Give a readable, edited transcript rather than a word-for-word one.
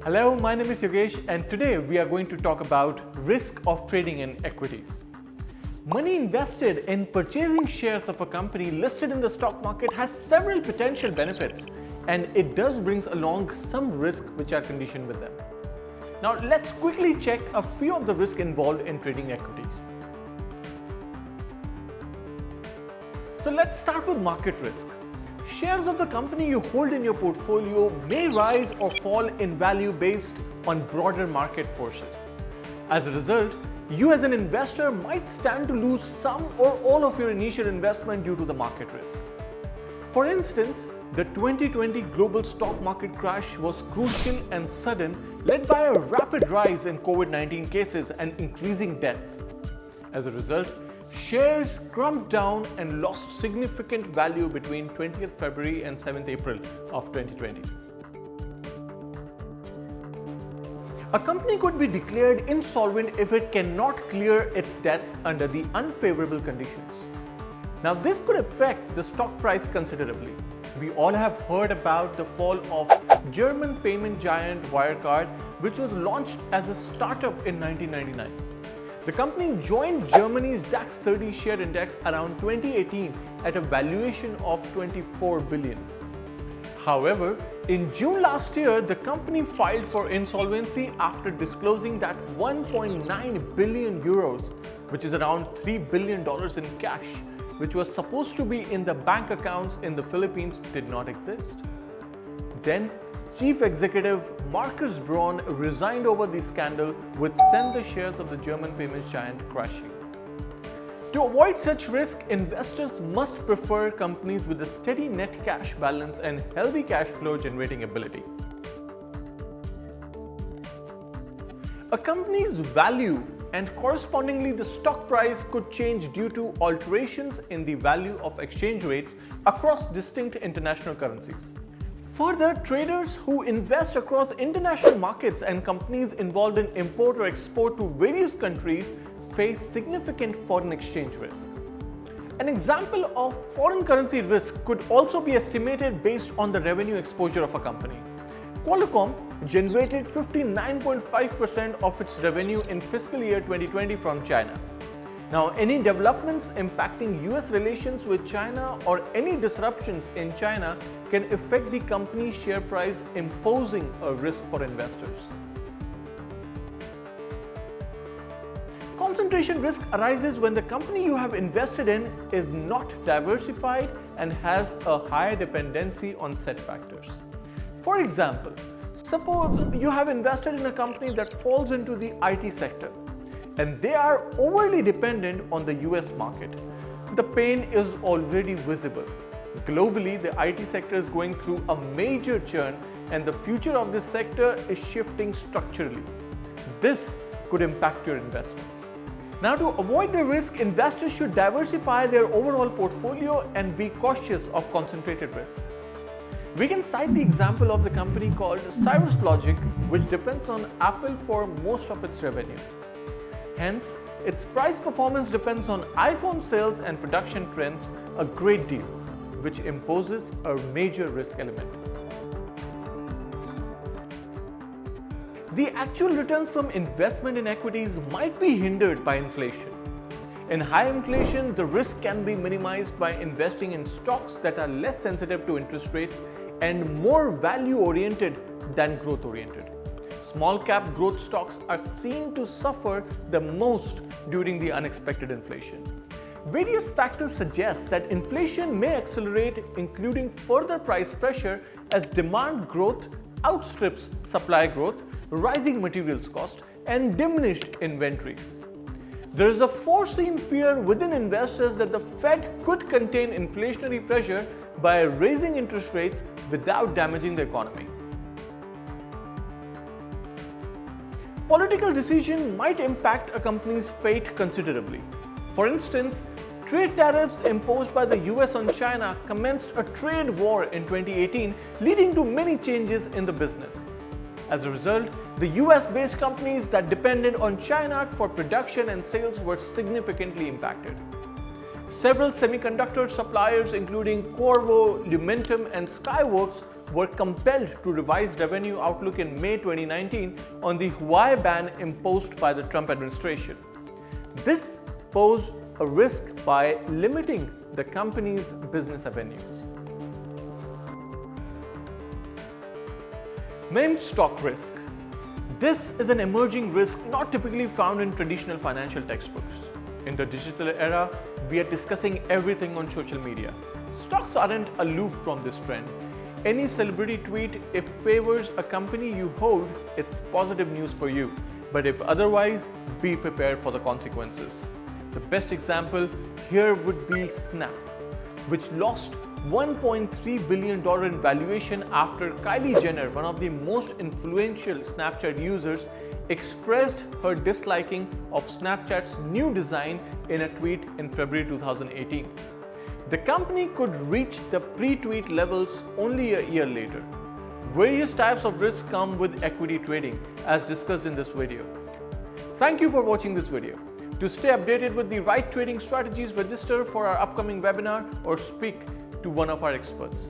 Hello, my name is Yogesh and today we are going to talk about risk of trading in equities. Money invested in purchasing shares of a company listed in the stock market has several potential benefits, and it does brings along some risk which are conditioned with them. Now let's quickly check a few of the risks involved in trading equities. So let's start with market risk. Shares of the company you hold in your portfolio may rise or fall in value based on broader market forces. As a result, you as an investor might stand to lose some or all of your initial investment due to the market risk. For instance, the 2020 global stock market crash was crucial and sudden, led by a rapid rise in COVID-19 cases and increasing deaths. As a result, shares crumped down and lost significant value between 20th February and 7th April of 2020. A company could be declared insolvent if it cannot clear its debts under the unfavorable conditions. Now, this could affect the stock price considerably. We all have heard about the fall of German payment giant Wirecard, which was launched as a startup in 1999. The company joined Germany's DAX 30 share index around 2018 at a valuation of 24 billion. However, in June last year, the company filed for insolvency after disclosing that 1.9 billion euros, which is around $3 billion in cash, which was supposed to be in the bank accounts in the Philippines, did not exist. Then, Chief Executive Markus Braun resigned over the scandal, which sent the shares of the German payments giant crashing. To avoid such risk, investors must prefer companies with a steady net cash balance and healthy cash flow generating ability. A company's value and correspondingly the stock price could change due to alterations in the value of exchange rates across distinct international currencies. Further, traders who invest across international markets and companies involved in import or export to various countries face significant foreign exchange risk. An example of foreign currency risk could also be estimated based on the revenue exposure of a company. Qualcomm generated 59.5% of its revenue in fiscal year 2020 from China. Now, any developments impacting US relations with China or any disruptions in China can affect the company's share price, imposing a risk for investors. Concentration risk arises when the company you have invested in is not diversified and has a higher dependency on set factors. For example, suppose you have invested in a company that falls into the IT sector, and they are overly dependent on the US market. The pain is already visible. Globally, the IT sector is going through a major churn, and the future of this sector is shifting structurally. This could impact your investments. Now, to avoid the risk, investors should diversify their overall portfolio and be cautious of concentrated risk. We can cite the example of the company called Cirrus Logic, which depends on Apple for most of its revenue. Hence, its price performance depends on iPhone sales and production trends a great deal, which imposes a major risk element. The actual returns from investment in equities might be hindered by inflation. In high inflation, the risk can be minimized by investing in stocks that are less sensitive to interest rates and more value-oriented than growth-oriented. Small cap growth stocks are seen to suffer the most during the unexpected inflation. Various factors suggest that inflation may accelerate, including further price pressure as demand growth outstrips supply growth, rising materials cost, and diminished inventories. There is a foreseen fear within investors that the Fed could contain inflationary pressure by raising interest rates without damaging the economy. Political decision might impact a company's fate considerably. For instance, trade tariffs imposed by the US on China commenced a trade war in 2018, leading to many changes in the business. As a result, the US-based companies that depended on China for production and sales were significantly impacted. Several semiconductor suppliers, including Qorvo, Lumentum, and Skyworks, were compelled to revise revenue outlook in May 2019 on the Huawei ban imposed by the Trump administration. This posed a risk by limiting the company's business avenues. Meme stock risk. This is an emerging risk not typically found in traditional financial textbooks. In the digital era, we are discussing everything on social media. Stocks aren't aloof from this trend. Any celebrity tweet, if favors a company you hold, it's positive news for you. But if otherwise, be prepared for the consequences. The best example here would be Snap, which lost $1.3 billion in valuation after Kylie Jenner, one of the most influential Snapchat users, expressed her disliking of Snapchat's new design in a tweet in February 2018. The company could reach the pre-tweet levels only a year later. Various types of risks come with equity trading, as discussed in this video. Thank you for watching this video. To stay updated with the right trading strategies, register for our upcoming webinar or speak to one of our experts.